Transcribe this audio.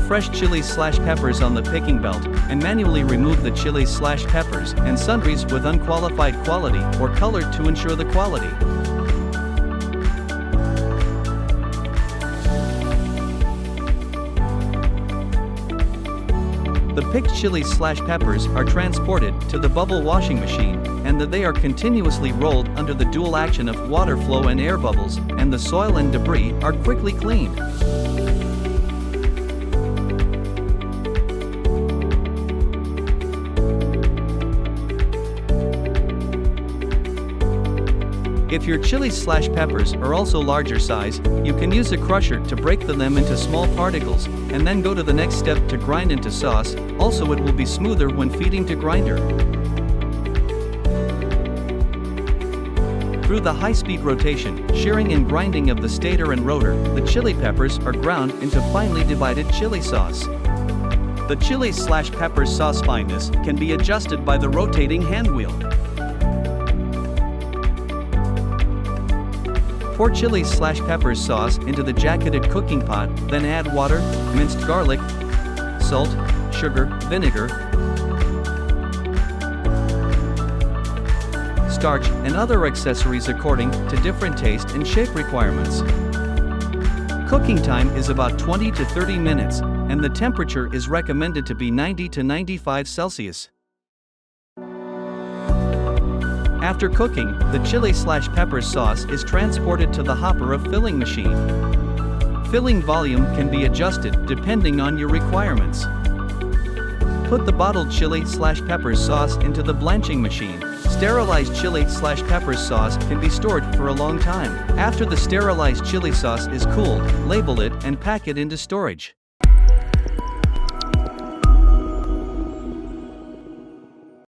fresh chilies/peppers on the picking belt, and manually remove the chilies/peppers and sundries with unqualified quality or color to ensure the quality. The picked chilies/peppers are transported to the bubble washing machine, and they are continuously rolled under the dual action of water flow and air bubbles, and the soil and debris are quickly cleaned. If your chilies/peppers are also larger size, you can use a crusher to break them into small particles, and then go to the next step to grind into sauce. Also, it will be smoother when feeding to grinder. Through the high-speed rotation, shearing and grinding of the stator and rotor, the chili peppers are ground into finely divided chili sauce. The chili/peppers sauce fineness can be adjusted by the rotating hand wheel. Pour chilies/peppers sauce into the jacketed cooking pot, then add water, minced garlic, salt, sugar, vinegar, starch, and other accessories according to different taste and shape requirements. Cooking time is about 20 to 30 minutes, and the temperature is recommended to be 90 to 95 Celsius. After cooking, the chili/peppers sauce is transported to the hopper of filling machine. Filling volume can be adjusted depending on your requirements. Put the bottled chili/peppers sauce into the blanching machine. Sterilized chili/peppers sauce can be stored for a long time. After the sterilized chili sauce is cooled, label it and pack it into storage.